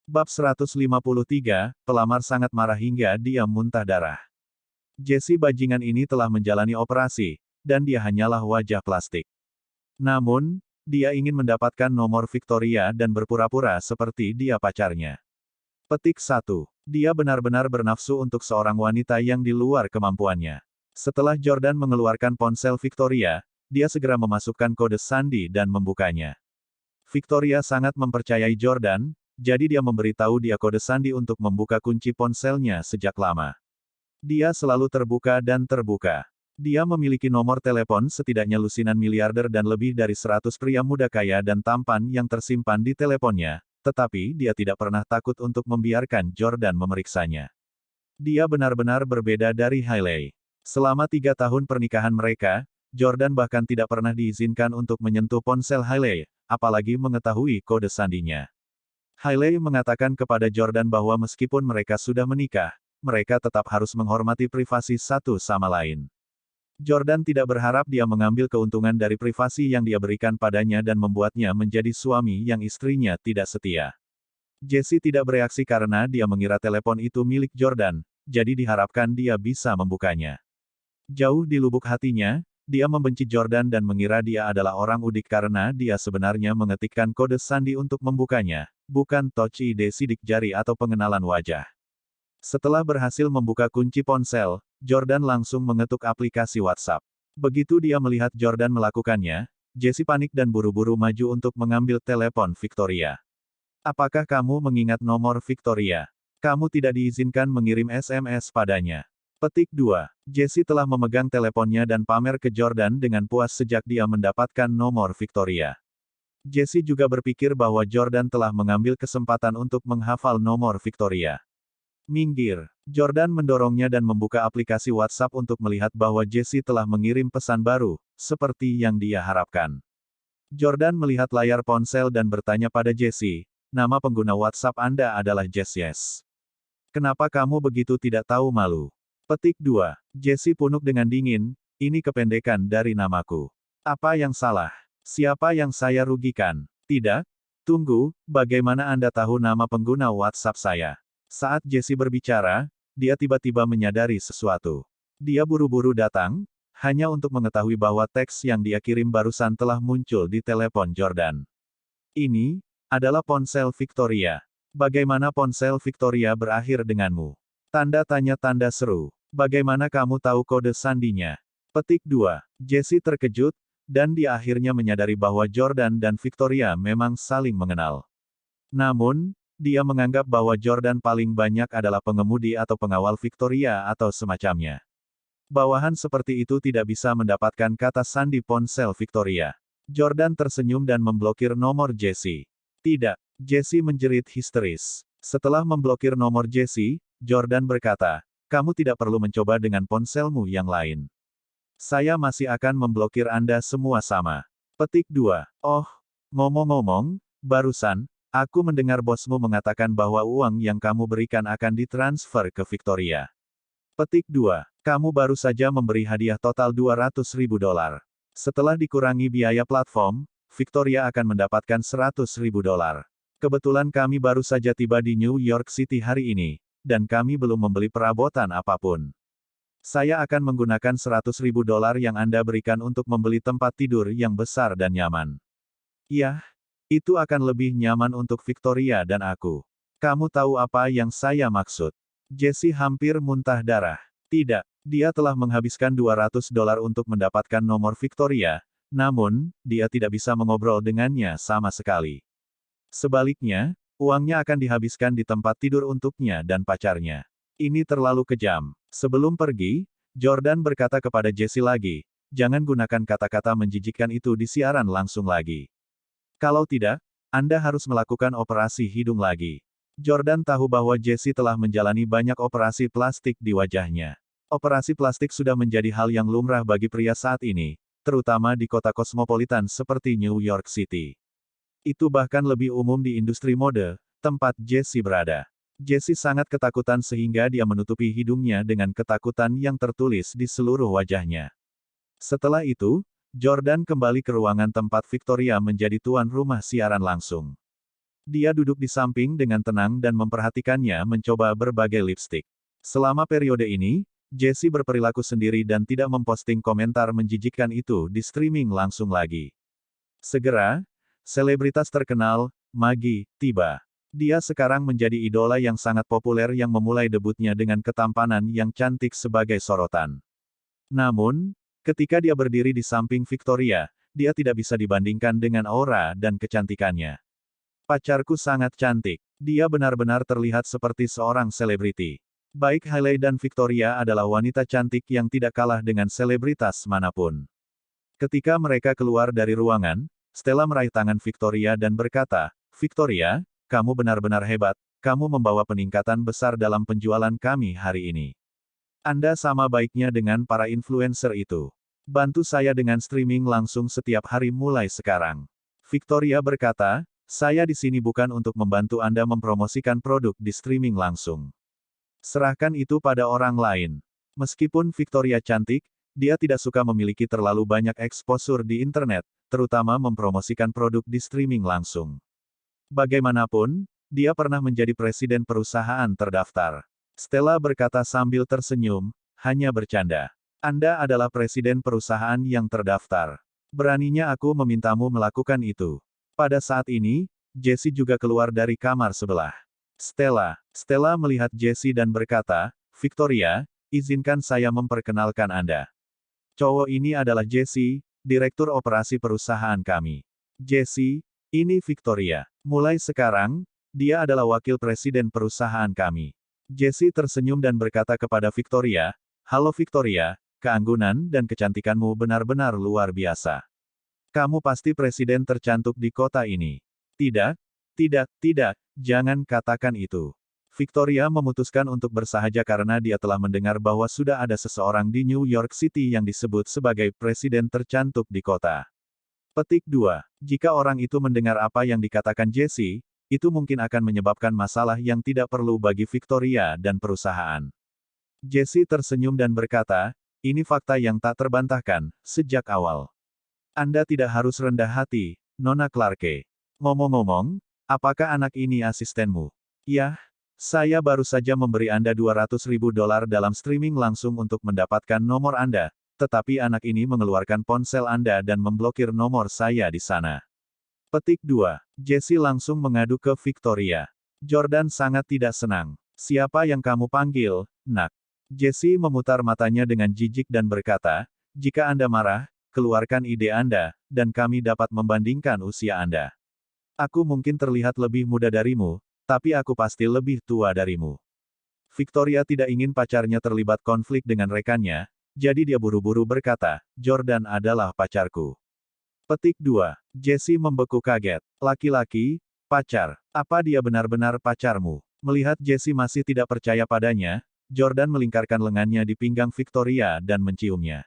Bab 153, pelamar sangat marah hingga dia muntah darah. Jesse bajingan ini telah menjalani operasi, dan dia hanyalah wajah plastik. Namun, dia ingin mendapatkan nomor Victoria dan berpura-pura seperti dia pacarnya. Petik 1. Dia benar-benar bernafsu untuk seorang wanita yang di luar kemampuannya. Setelah Jordan mengeluarkan ponsel Victoria, dia segera memasukkan kode sandi dan membukanya. Victoria sangat mempercayai Jordan, jadi dia memberitahu dia kode sandi untuk membuka kunci ponselnya sejak lama. Dia selalu terbuka dan terbuka. Dia memiliki nomor telepon setidaknya lusinan miliarder dan lebih dari 100 pria muda kaya dan tampan yang tersimpan di teleponnya, tetapi dia tidak pernah takut untuk membiarkan Jordan memeriksanya. Dia benar-benar berbeda dari Hailey. Selama 3 tahun pernikahan mereka, Jordan bahkan tidak pernah diizinkan untuk menyentuh ponsel Hailey, apalagi mengetahui kode sandinya. Hailey mengatakan kepada Jordan bahwa meskipun mereka sudah menikah, mereka tetap harus menghormati privasi satu sama lain. Jordan tidak berharap dia mengambil keuntungan dari privasi yang dia berikan padanya dan membuatnya menjadi suami yang istrinya tidak setia. Jesse tidak bereaksi karena dia mengira telepon itu milik Jordan, jadi diharapkan dia bisa membukanya. Jauh di lubuk hatinya, dia membenci Jordan dan mengira dia adalah orang udik karena dia sebenarnya mengetikkan kode sandi untuk membukanya, bukan touch ID sidik jari atau pengenalan wajah. Setelah berhasil membuka kunci ponsel, Jordan langsung mengetuk aplikasi WhatsApp. Begitu dia melihat Jordan melakukannya, Jesse panik dan buru-buru maju untuk mengambil telepon Victoria. Apakah kamu mengingat nomor Victoria? Kamu tidak diizinkan mengirim SMS padanya. Petik 2. Jesse telah memegang teleponnya dan pamer ke Jordan dengan puas sejak dia mendapatkan nomor Victoria. Jesse juga berpikir bahwa Jordan telah mengambil kesempatan untuk menghafal nomor Victoria. Minggir. Jordan mendorongnya dan membuka aplikasi WhatsApp untuk melihat bahwa Jesse telah mengirim pesan baru, seperti yang dia harapkan. Jordan melihat layar ponsel dan bertanya pada Jesse, nama pengguna WhatsApp Anda adalah Jesse. Kenapa kamu begitu tidak tahu malu? Petik 2. Jesse punuk dengan dingin, ini kependekan dari namaku. Apa yang salah? Siapa yang saya rugikan? Tidak? Tunggu, bagaimana Anda tahu nama pengguna WhatsApp saya? Saat Jesse berbicara, dia tiba-tiba menyadari sesuatu. Dia buru-buru datang, hanya untuk mengetahui bahwa teks yang dia kirim barusan telah muncul di telepon Jordan. Ini adalah ponsel Victoria. Bagaimana ponsel Victoria berakhir denganmu? Tanda tanya tanda seru. Bagaimana kamu tahu kode sandinya? Petik 2. Jesse terkejut, dan dia akhirnya menyadari bahwa Jordan dan Victoria memang saling mengenal. Namun, dia menganggap bahwa Jordan paling banyak adalah pengemudi atau pengawal Victoria atau semacamnya. Bawahan seperti itu tidak bisa mendapatkan kata sandi ponsel Victoria. Jordan tersenyum dan memblokir nomor Jesse. Tidak, Jesse menjerit histeris. Setelah memblokir nomor Jesse, Jordan berkata, kamu tidak perlu mencoba dengan ponselmu yang lain. Saya masih akan memblokir Anda semua sama. Petik 2. Oh, ngomong-ngomong, barusan, aku mendengar bosmu mengatakan bahwa uang yang kamu berikan akan ditransfer ke Victoria. Petik 2. Kamu baru saja memberi hadiah total $200.000. Setelah dikurangi biaya platform, Victoria akan mendapatkan $100.000. Kebetulan kami baru saja tiba di New York City hari ini, dan kami belum membeli perabotan apapun. Saya akan menggunakan $100.000 yang Anda berikan untuk membeli tempat tidur yang besar dan nyaman. Yah, itu akan lebih nyaman untuk Victoria dan aku. Kamu tahu apa yang saya maksud? Jesse hampir muntah darah. Tidak, dia telah menghabiskan $200 untuk mendapatkan nomor Victoria, namun, dia tidak bisa mengobrol dengannya sama sekali. Sebaliknya, uangnya akan dihabiskan di tempat tidur untuknya dan pacarnya. Ini terlalu kejam. Sebelum pergi, Jordan berkata kepada Jesse lagi, jangan gunakan kata-kata menjijikkan itu di siaran langsung lagi. Kalau tidak, Anda harus melakukan operasi hidung lagi. Jordan tahu bahwa Jesse telah menjalani banyak operasi plastik di wajahnya. Operasi plastik sudah menjadi hal yang lumrah bagi pria saat ini, terutama di kota kosmopolitan seperti New York City. Itu bahkan lebih umum di industri mode, tempat Jesse berada. Jesse sangat ketakutan sehingga dia menutupi hidungnya dengan ketakutan yang tertulis di seluruh wajahnya. Setelah itu, Jordan kembali ke ruangan tempat Victoria menjadi tuan rumah siaran langsung. Dia duduk di samping dengan tenang dan memperhatikannya mencoba berbagai lipstik. Selama periode ini, Jessie berperilaku sendiri dan tidak memposting komentar menjijikkan itu di streaming langsung lagi. Segera, selebritas terkenal, Maggie, tiba. Dia sekarang menjadi idola yang sangat populer yang memulai debutnya dengan ketampanan yang cantik sebagai sorotan. Namun, ketika dia berdiri di samping Victoria, dia tidak bisa dibandingkan dengan aura dan kecantikannya. Pacarku sangat cantik. Dia benar-benar terlihat seperti seorang selebriti. Baik Hailey dan Victoria adalah wanita cantik yang tidak kalah dengan selebritas manapun. Ketika mereka keluar dari ruangan, Stella meraih tangan Victoria dan berkata, "Victoria, kamu benar-benar hebat, kamu membawa peningkatan besar dalam penjualan kami hari ini. Anda sama baiknya dengan para influencer itu. Bantu saya dengan streaming langsung setiap hari mulai sekarang." Victoria berkata, "Saya di sini bukan untuk membantu Anda mempromosikan produk di streaming langsung. Serahkan itu pada orang lain." Meskipun Victoria cantik, dia tidak suka memiliki terlalu banyak eksposur di internet, terutama mempromosikan produk di streaming langsung. Bagaimanapun, dia pernah menjadi presiden perusahaan terdaftar. Stella berkata sambil tersenyum, "Hanya bercanda. Anda adalah presiden perusahaan yang terdaftar. Beraninya aku memintamu melakukan itu." Pada saat ini, Jessie juga keluar dari kamar sebelah. Stella melihat Jessie dan berkata, "Victoria, izinkan saya memperkenalkan Anda. Cowok ini adalah Jessie, direktur operasi perusahaan kami. Jessie, ini Victoria. Mulai sekarang, dia adalah wakil presiden perusahaan kami." Jessie tersenyum dan berkata kepada Victoria, "Halo Victoria, keanggunan dan kecantikanmu benar-benar luar biasa. Kamu pasti presiden tercantik di kota ini." "Tidak, tidak, jangan katakan itu." Victoria memutuskan untuk bersahaja karena dia telah mendengar bahwa sudah ada seseorang di New York City yang disebut sebagai presiden tercantik di kota. Petik 2. Jika orang itu mendengar apa yang dikatakan Jessie, itu mungkin akan menyebabkan masalah yang tidak perlu bagi Victoria dan perusahaan. Jessie tersenyum dan berkata, "Ini fakta yang tak terbantahkan, sejak awal. Anda tidak harus rendah hati, Nona Clarke. Ngomong-ngomong, apakah anak ini asistenmu?" "Yah, saya baru saja memberi Anda $200.000 dalam streaming langsung untuk mendapatkan nomor Anda, tetapi anak ini mengeluarkan ponsel Anda dan memblokir nomor saya di sana." Petik 2. Jessie langsung mengadu ke Victoria. Jordan sangat tidak senang. "Siapa yang kamu panggil, nak?" Jessie memutar matanya dengan jijik dan berkata, "Jika Anda marah, keluarkan ide Anda, dan kami dapat membandingkan usia Anda. Aku mungkin terlihat lebih muda darimu, tapi aku pasti lebih tua darimu." Victoria tidak ingin pacarnya terlibat konflik dengan rekannya, jadi dia buru-buru berkata, "Jordan adalah pacarku." Petik 2. Jessie membeku kaget. "Laki-laki, pacar. Apa dia benar-benar pacarmu?" Melihat Jessie masih tidak percaya padanya, Jordan melingkarkan lengannya di pinggang Victoria dan menciumnya.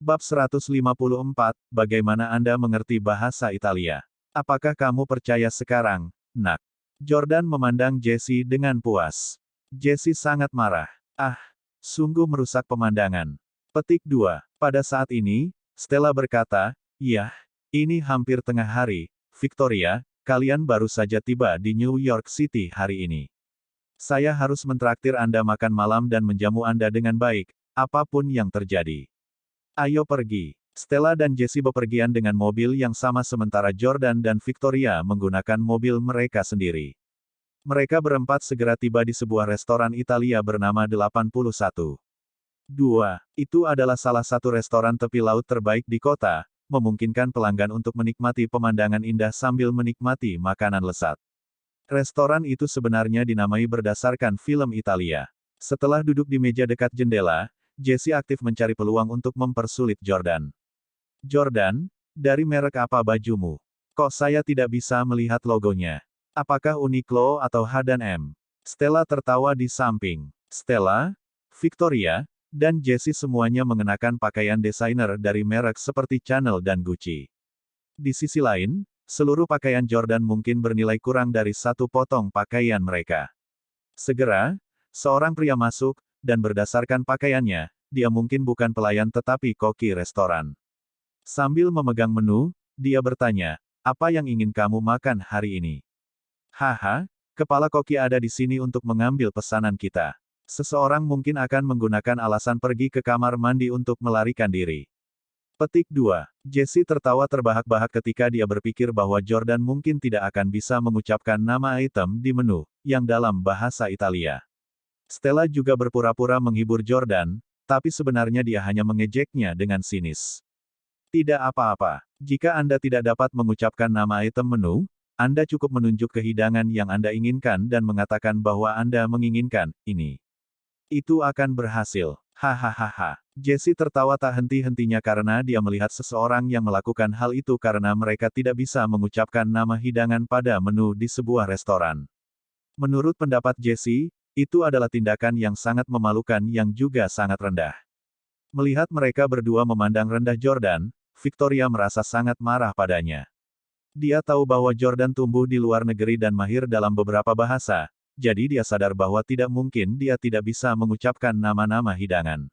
Bab 154, Bagaimana Anda mengerti bahasa Italia? "Apakah kamu percaya sekarang, nak?" Jordan memandang Jessie dengan puas. Jessie sangat marah. "Ah, sungguh merusak pemandangan." Petik 2. Pada saat ini, Stella berkata, "Yah, ini hampir tengah hari, Victoria, kalian baru saja tiba di New York City hari ini. Saya harus mentraktir Anda makan malam dan menjamu Anda dengan baik, apapun yang terjadi. Ayo pergi." Stella dan Jessie bepergian dengan mobil yang sama sementara Jordan dan Victoria menggunakan mobil mereka sendiri. Mereka berempat segera tiba di sebuah restoran Italia bernama 81. 2. Itu adalah salah satu restoran tepi laut terbaik di kota, memungkinkan pelanggan untuk menikmati pemandangan indah sambil menikmati makanan lezat. Restoran itu sebenarnya dinamai berdasarkan film Italia. Setelah duduk di meja dekat jendela, Jessie aktif mencari peluang untuk mempersulit Jordan. "Jordan, dari merek apa bajumu? Kok saya tidak bisa melihat logonya? Apakah Uniqlo atau H&M?" Stella tertawa di samping. Stella, Victoria, dan Jessie semuanya mengenakan pakaian desainer dari merek seperti Chanel dan Gucci. Di sisi lain, seluruh pakaian Jordan mungkin bernilai kurang dari satu potong pakaian mereka. Segera, seorang pria masuk, dan berdasarkan pakaiannya, dia mungkin bukan pelayan tetapi koki restoran. Sambil memegang menu, dia bertanya, "Apa yang ingin kamu makan hari ini?" Haha, kepala koki ada di sini untuk mengambil pesanan kita. Seseorang mungkin akan menggunakan alasan pergi ke kamar mandi untuk melarikan diri. Petik 2. Jesse tertawa terbahak-bahak ketika dia berpikir bahwa Jordan mungkin tidak akan bisa mengucapkan nama item di menu, yang dalam bahasa Italia. Stella juga berpura-pura menghibur Jordan, tapi sebenarnya dia hanya mengejeknya dengan sinis. Tidak apa-apa. Jika Anda tidak dapat mengucapkan nama item menu, Anda cukup menunjuk ke hidangan yang Anda inginkan dan mengatakan bahwa Anda menginginkan ini. Itu akan berhasil. Hahaha. Jesse tertawa tak henti-hentinya karena dia melihat seseorang yang melakukan hal itu karena mereka tidak bisa mengucapkan nama hidangan pada menu di sebuah restoran. Menurut pendapat Jesse, itu adalah tindakan yang sangat memalukan yang juga sangat rendah. Melihat mereka berdua memandang rendah Jordan, Victoria merasa sangat marah padanya. Dia tahu bahwa Jordan tumbuh di luar negeri dan mahir dalam beberapa bahasa, jadi dia sadar bahwa tidak mungkin dia tidak bisa mengucapkan nama-nama hidangan.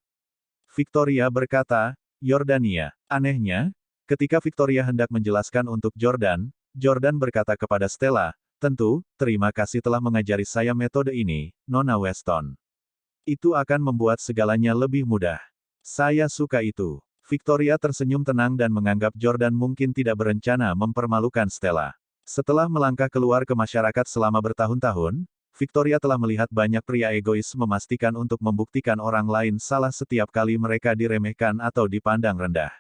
Victoria berkata, Yordania. Anehnya, ketika Victoria hendak menjelaskan untuk Jordan, Jordan berkata kepada Stella, tentu, terima kasih telah mengajari saya metode ini, Nona Weston. Itu akan membuat segalanya lebih mudah. Saya suka itu. Victoria tersenyum tenang dan menganggap Jordan mungkin tidak berencana mempermalukan Stella. Setelah melangkah keluar ke masyarakat selama bertahun-tahun, Victoria telah melihat banyak pria egois memastikan untuk membuktikan orang lain salah setiap kali mereka diremehkan atau dipandang rendah.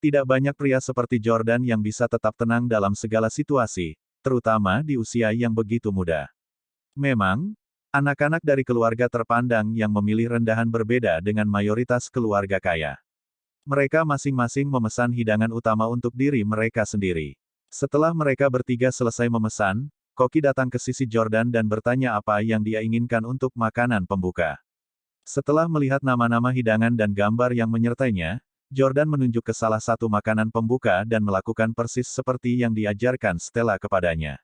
Tidak banyak pria seperti Jordan yang bisa tetap tenang dalam segala situasi, terutama di usia yang begitu muda. Memang, anak-anak dari keluarga terpandang yang memilih rendahan berbeda dengan mayoritas keluarga kaya. Mereka masing-masing memesan hidangan utama untuk diri mereka sendiri. Setelah mereka bertiga selesai memesan, Koki datang ke sisi Jordan dan bertanya apa yang dia inginkan untuk makanan pembuka. Setelah melihat nama-nama hidangan dan gambar yang menyertainya, Jordan menunjuk ke salah satu makanan pembuka dan melakukan persis seperti yang diajarkan Stella kepadanya.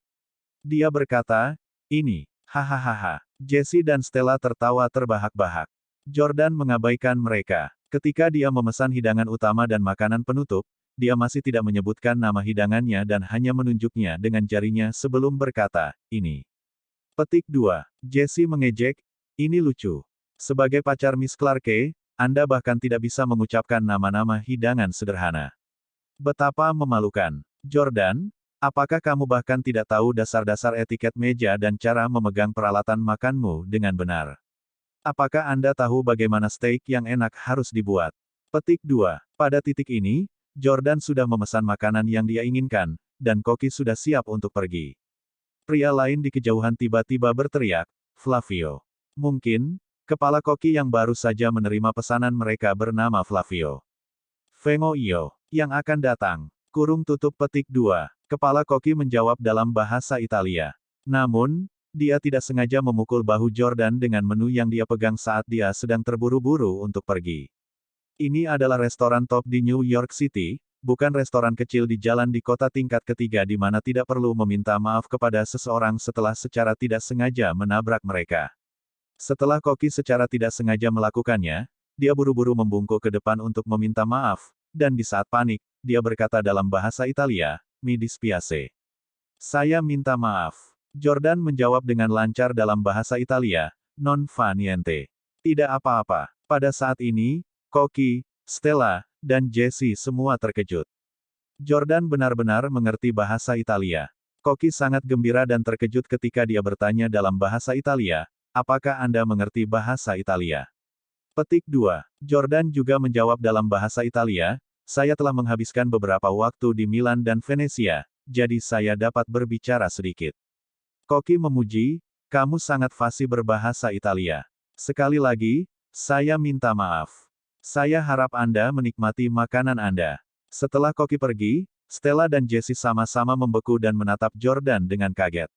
Dia berkata, ini, hahaha. Jesse dan Stella tertawa terbahak-bahak. Jordan mengabaikan mereka. Ketika dia memesan hidangan utama dan makanan penutup, dia masih tidak menyebutkan nama hidangannya dan hanya menunjuknya dengan jarinya sebelum berkata, ini. Petik 2. Jesse mengejek, ini lucu. Sebagai pacar Miss Clarke, Anda bahkan tidak bisa mengucapkan nama-nama hidangan sederhana. Betapa memalukan. Jordan, apakah kamu bahkan tidak tahu dasar-dasar etiket meja dan cara memegang peralatan makanmu dengan benar? Apakah Anda tahu bagaimana steak yang enak harus dibuat? Petik 2. Pada titik ini, Jordan sudah memesan makanan yang dia inginkan, dan Koki sudah siap untuk pergi. Pria lain di kejauhan tiba-tiba berteriak, Flavio. Mungkin, kepala Koki yang baru saja menerima pesanan mereka bernama Flavio. Vengo Io, yang akan datang. Kurung tutup petik 2. Kepala Koki menjawab dalam bahasa Italia. Namun, dia tidak sengaja memukul bahu Jordan dengan menu yang dia pegang saat dia sedang terburu-buru untuk pergi. Ini adalah restoran top di New York City, bukan restoran kecil di jalan di kota tingkat ketiga di mana tidak perlu meminta maaf kepada seseorang setelah secara tidak sengaja menabrak mereka. Setelah Koki secara tidak sengaja melakukannya, dia buru-buru membungkuk ke depan untuk meminta maaf, dan di saat panik, dia berkata dalam bahasa Italia, Mi dispiace. Saya minta maaf. Jordan menjawab dengan lancar dalam bahasa Italia, non fa niente. Tidak apa-apa. Pada saat ini, Koki, Stella, dan Jesse semua terkejut. Jordan benar-benar mengerti bahasa Italia. Koki sangat gembira dan terkejut ketika dia bertanya dalam bahasa Italia, apakah Anda mengerti bahasa Italia? Petik 2. Jordan juga menjawab dalam bahasa Italia, saya telah menghabiskan beberapa waktu di Milan dan Venesia, jadi saya dapat berbicara sedikit. Koki memuji, kamu sangat fasih berbahasa Italia. Sekali lagi, saya minta maaf. Saya harap Anda menikmati makanan Anda. Setelah Koki pergi, Stella dan Jesse sama-sama membeku dan menatap Jordan dengan kaget.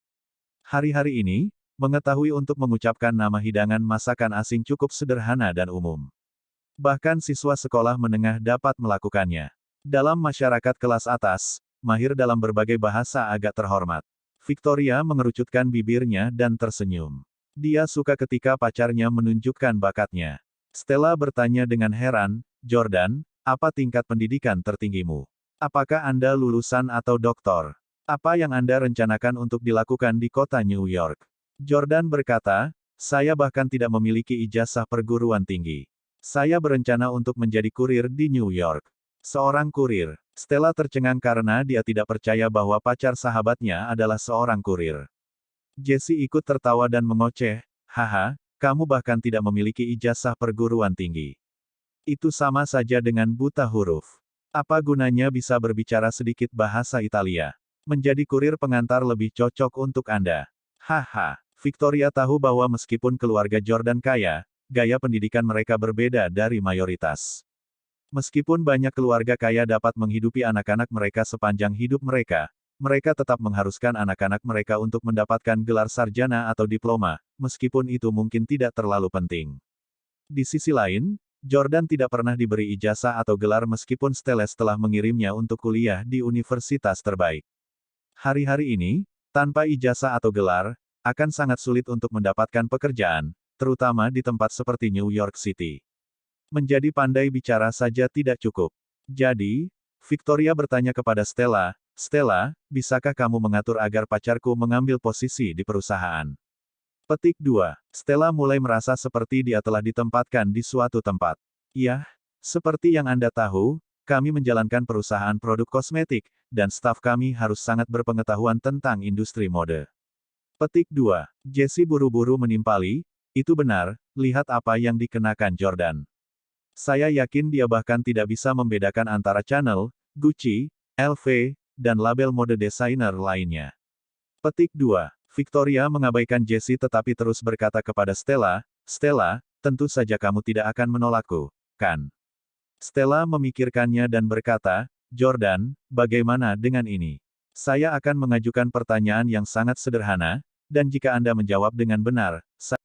Hari-hari ini, mengetahui untuk mengucapkan nama hidangan masakan asing cukup sederhana dan umum. Bahkan siswa sekolah menengah dapat melakukannya. Dalam masyarakat kelas atas, mahir dalam berbagai bahasa agak terhormat. Victoria mengerucutkan bibirnya dan tersenyum. Dia suka ketika pacarnya menunjukkan bakatnya. Stella bertanya dengan heran, Jordan, apa tingkat pendidikan tertinggimu? Apakah Anda lulusan atau doktor? Apa yang Anda rencanakan untuk dilakukan di kota New York? Jordan berkata, saya bahkan tidak memiliki ijazah perguruan tinggi. Saya berencana untuk menjadi kurir di New York. Seorang kurir. Stella tercengang karena dia tidak percaya bahwa pacar sahabatnya adalah seorang kurir. Jesse ikut tertawa dan mengoceh, haha, kamu bahkan tidak memiliki ijazah perguruan tinggi. Itu sama saja dengan buta huruf. Apa gunanya bisa berbicara sedikit bahasa Italia? Menjadi kurir pengantar lebih cocok untuk Anda. Haha. Victoria tahu bahwa meskipun keluarga Jordan kaya, gaya pendidikan mereka berbeda dari mayoritas. Meskipun banyak keluarga kaya dapat menghidupi anak-anak mereka sepanjang hidup mereka, mereka tetap mengharuskan anak-anak mereka untuk mendapatkan gelar sarjana atau diploma, meskipun itu mungkin tidak terlalu penting. Di sisi lain, Jordan tidak pernah diberi ijazah atau gelar meskipun Stella telah mengirimnya untuk kuliah di universitas terbaik. Hari-hari ini, tanpa ijazah atau gelar, akan sangat sulit untuk mendapatkan pekerjaan, terutama di tempat seperti New York City. Menjadi pandai bicara saja tidak cukup. Jadi, Victoria bertanya kepada Stella, Stella, bisakah kamu mengatur agar pacarku mengambil posisi di perusahaan? Petik 2. Stella mulai merasa seperti dia telah ditempatkan di suatu tempat. Iya, seperti yang Anda tahu, kami menjalankan perusahaan produk kosmetik, dan staf kami harus sangat berpengetahuan tentang industri mode. Petik 2. Jesse buru-buru menimpali, itu benar, lihat apa yang dikenakan Jordan. Saya yakin dia bahkan tidak bisa membedakan antara Chanel, Gucci, LV, dan label mode desainer lainnya. Petik 2. Victoria mengabaikan Jesse tetapi terus berkata kepada Stella, Stella, tentu saja kamu tidak akan menolakku, kan? Stella memikirkannya dan berkata, Jordan, bagaimana dengan ini? Saya akan mengajukan pertanyaan yang sangat sederhana, dan jika Anda menjawab dengan benar, saya